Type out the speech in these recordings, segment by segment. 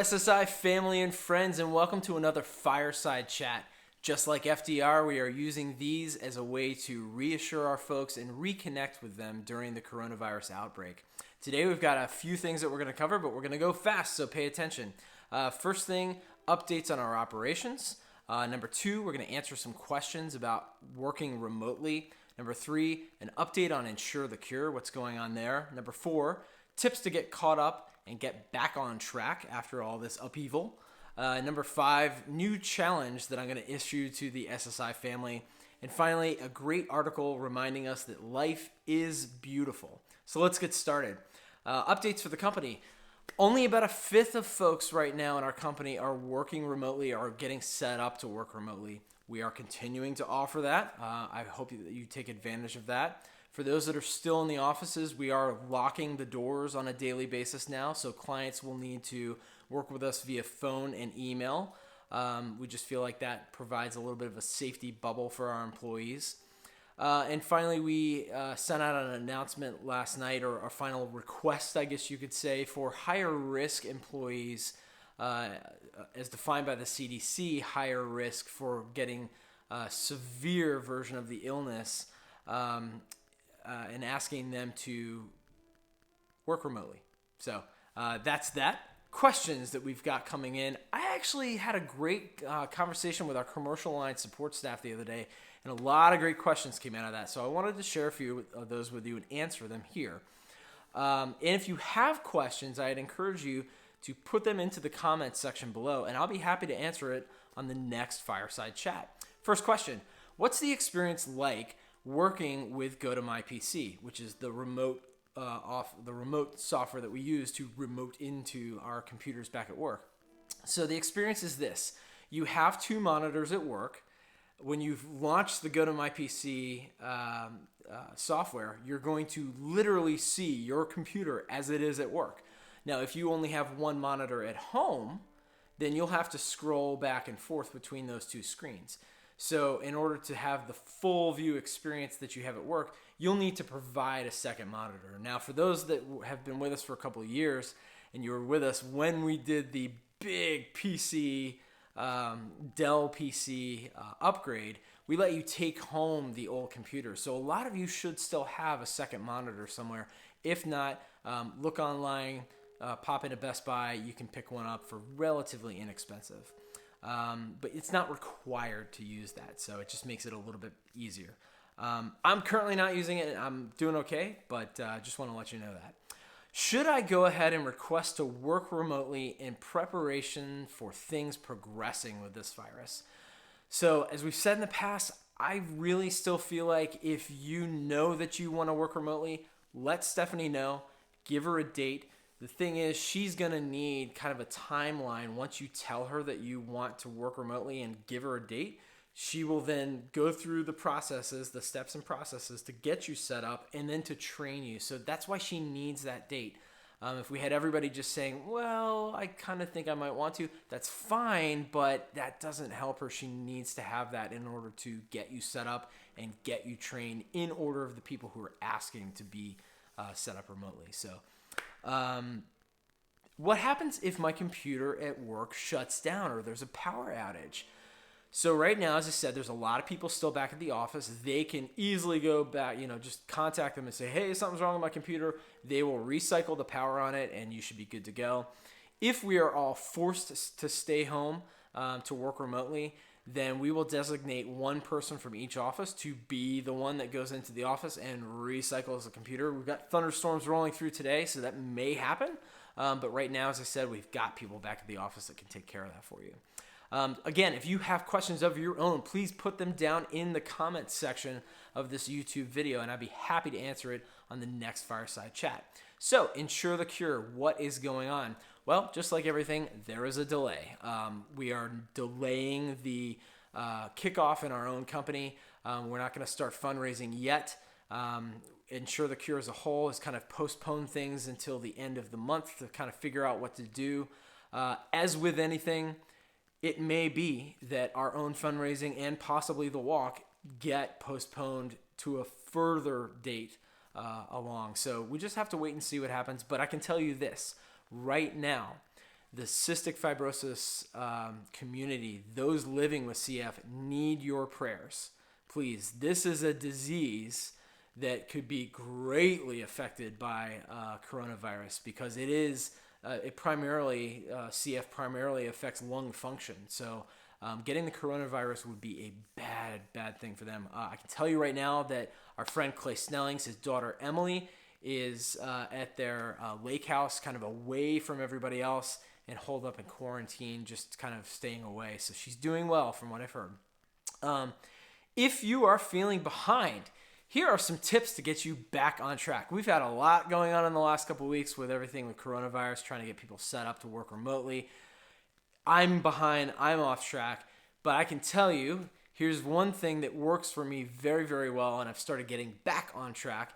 SSI family and friends, and welcome to another Fireside Chat. Just like FDR, we are using these as a way to reassure our folks and reconnect with them during the coronavirus outbreak. Today we've got a few things that we're going to cover, but we're going to go fast, so pay attention. First thing, updates on our operations. Number two, we're going to answer some questions about working remotely. Number three, an update on Insure the Cure, what's going on there. Number four, tips to get caught up and get back on track after all this upheaval. Number five, new challenge that I'm going to issue to the SSI family. And finally, a great article reminding us that life is beautiful. So let's get started. Updates for the company. Only about a fifth of folks right now in our company are working remotely or getting set up to work remotely. We are continuing to offer that. I hope that you take advantage of that. For those that are still in the offices, we are locking the doors on a daily basis now, so clients will need to work with us via phone and email. We just feel like that provides a little bit of a safety bubble for our employees. And finally, we sent out an announcement last night, or our final request, I guess you could say, for higher risk employees, as defined by the CDC, higher risk for getting a severe version of the illness, and asking them to work remotely. So that's that. Questions that we've got coming in. I actually had a great conversation with our commercial line support staff the other day, and a lot of great questions came out of that. So I wanted to share a few of those with you and answer them here. And if you have questions, I'd encourage you to put them into the comments section below, and I'll be happy to answer it on the next Fireside Chat. First question, what's the experience like working with GoToMyPC, which is the remote software that we use to remote into our computers back at work? So the experience is this. You have two monitors at work. When you've launched the GoToMyPC software, you're going to literally see your computer as it is at work. Now, if you only have one monitor at home, then you'll have to scroll back and forth between those two screens. So in order to have the full view experience that you have at work, you'll need to provide a second monitor. Now, for those that have been with us for a couple of years, and you were with us when we did the big PC, Dell PC upgrade, we let you take home the old computer. So a lot of you should still have a second monitor somewhere. If not, look online, pop into Best Buy. You can pick one up for relatively inexpensive. But it's not required to use that, so it just makes it a little bit easier. I'm currently not using it, and I'm doing okay, but just want to let you know that. Should I go ahead and request to work remotely in preparation for things progressing with this virus? So as we've said in the past, I really still feel like if you know that you want to work remotely, let Stephanie know, give her a date. The thing is, she's going to need kind of a timeline. Once you tell her that you want to work remotely and give her a date, she will then go through the processes, the steps and processes to get you set up and then to train you. So that's why she needs that date. If we had everybody just saying, well, I kind of think I might want to, that's fine, but that doesn't help her. She needs to have that in order to get you set up and get you trained in order of the people who are asking to be set up remotely. So what happens if my computer at work shuts down or there's a power outage? So right now, as I said, there's a lot of people still back at the office. They can easily go back, just contact them and say, hey, something's wrong with my computer. They will recycle the power on it and you should be good to go. If we are all forced to stay home to work remotely, then we will designate one person from each office to be the one that goes into the office and recycles the computer. We've got thunderstorms rolling through today, so that may happen. But right now, as I said, we've got people back at the office that can take care of that for you. Again, if you have questions of your own, please put them down in the comments section of this YouTube video, and I'd be happy to answer it on the next Fireside Chat. So, Insure the Cure, what is going on? Well, just like everything, there is a delay. We are delaying the kickoff in our own company. We're not going to start fundraising yet. Insure the Cure as a whole has kind of postponed things until the end of the month to kind of figure out what to do. As with anything, it may be that our own fundraising and possibly the walk get postponed to a further date along. So we just have to wait and see what happens. But I can tell you this, right now, the cystic fibrosis community, those living with CF, need your prayers. Please, this is a disease that could be greatly affected by coronavirus because CF primarily affects lung function. So getting the coronavirus would be a bad thing for them. I can tell you right now that our friend Clay Snellings, his daughter Emily, is at their lake house, kind of away from everybody else and holed up in quarantine, just kind of staying away. So she's doing well from what I've heard. If you are feeling behind, here are some tips to get you back on track. We've had a lot going on in the last couple of weeks with everything with coronavirus, trying to get people set up to work remotely. I'm behind, I'm off track, but I can tell you, here's one thing that works for me very, very well, and I've started getting back on track.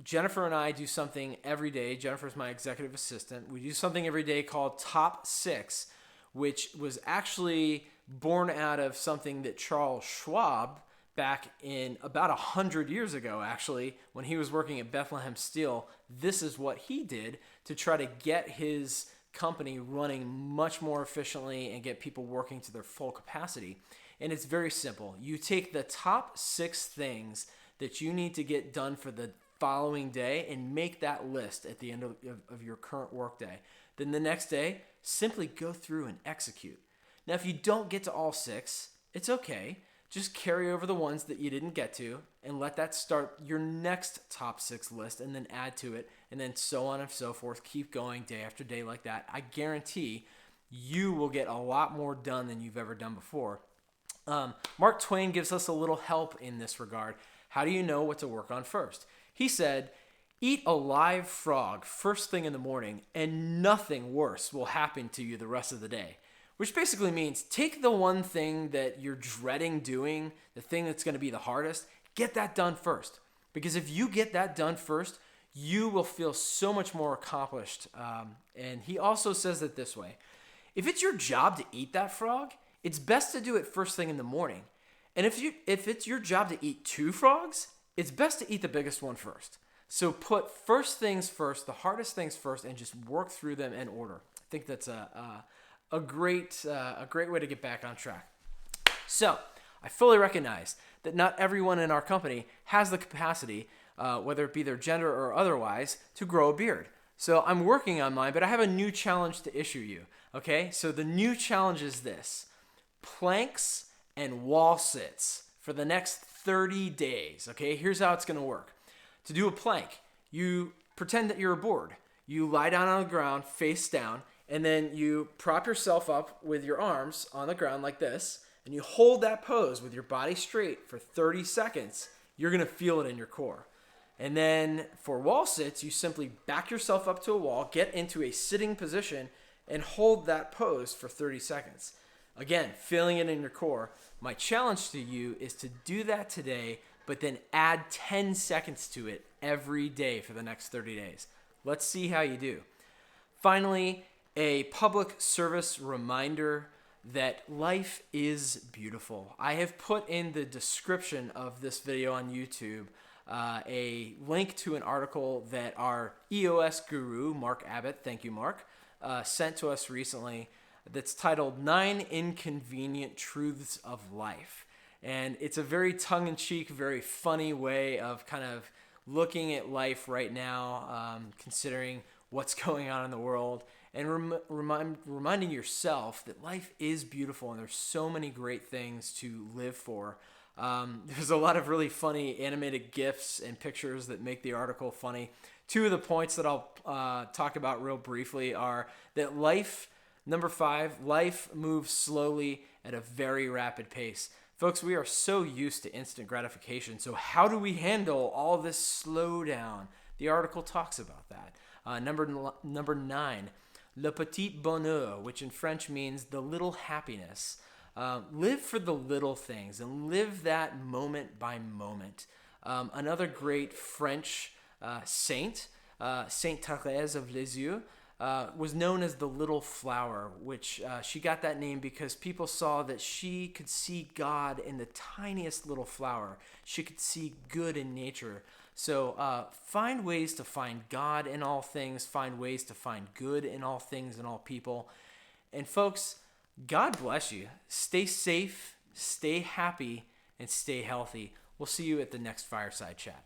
Jennifer and I do something every day. Jennifer's my executive assistant. We do something every day called Top 6, which was actually born out of something that Charles Schwab, back in about 100 years ago, actually, when he was working at Bethlehem Steel, this is what he did to try to get his company running much more efficiently and get people working to their full capacity. And it's very simple. You take the top 6 things that you need to get done for the following day and make that list at the end of your current workday. Then the next day, simply go through and execute. Now, if you don't get to all 6, it's okay. Just carry over the ones that you didn't get to and let that start your next top 6 list and then add to it and then so on and so forth. Keep going day after day like that. I guarantee you will get a lot more done than you've ever done before. Mark Twain gives us a little help in this regard. How do you know what to work on first? He said, eat a live frog first thing in the morning and nothing worse will happen to you the rest of the day. Which basically means take the one thing that you're dreading doing, the thing that's going to be the hardest, get that done first. Because if you get that done first, you will feel so much more accomplished. And he also says it this way. If it's your job to eat that frog, it's best to do it first thing in the morning. And if it's your job to eat 2 frogs, it's best to eat the biggest one first. So put first things first, the hardest things first, and just work through them in order. I think that's a great way to get back on track. So I fully recognize that not everyone in our company has the capacity, whether it be their gender or otherwise, to grow a beard. So I'm working on mine, but I have a new challenge to issue you. Okay, so the new challenge is this: planks and wall sits for the next 30 days. Okay, here's how it's going to work. To do a plank, you pretend that you're a board. You lie down on the ground, face down, and then you prop yourself up with your arms on the ground like this, and you hold that pose with your body straight for 30 seconds. You're going to feel it in your core. And then for wall sits, you simply back yourself up to a wall, get into a sitting position, and hold that pose for 30 seconds. Again, feeling it in your core. My challenge to you is to do that today, but then add 10 seconds to it every day for the next 30 days. Let's see how you do. Finally, a public service reminder that life is beautiful. I have put in the description of this video on YouTube a link to an article that our EOS guru, Mark Abbott, thank you, Mark, sent to us recently, that's titled 9 Inconvenient Truths of Life. And it's a very tongue-in-cheek, very funny way of kind of looking at life right now, considering what's going on in the world, and reminding yourself that life is beautiful and there's so many great things to live for. There's a lot of really funny animated GIFs and pictures that make the article funny. 2 of the points that I'll talk about real briefly are that life, number 5, life moves slowly at a very rapid pace. Folks, we are so used to instant gratification, so how do we handle all this slowdown? The article talks about that. Number 9, le petit bonheur, which in French means the little happiness. Live for the little things and live that moment by moment. Another great French saint, Saint Thérèse of Lisieux, was known as the Little Flower, which she got that name because people saw that she could see God in the tiniest little flower. She could see good in nature. So find ways to find God in all things, find ways to find good in all things and all people. And folks, God bless you. Stay safe, stay happy, and stay healthy. We'll see you at the next Fireside Chat.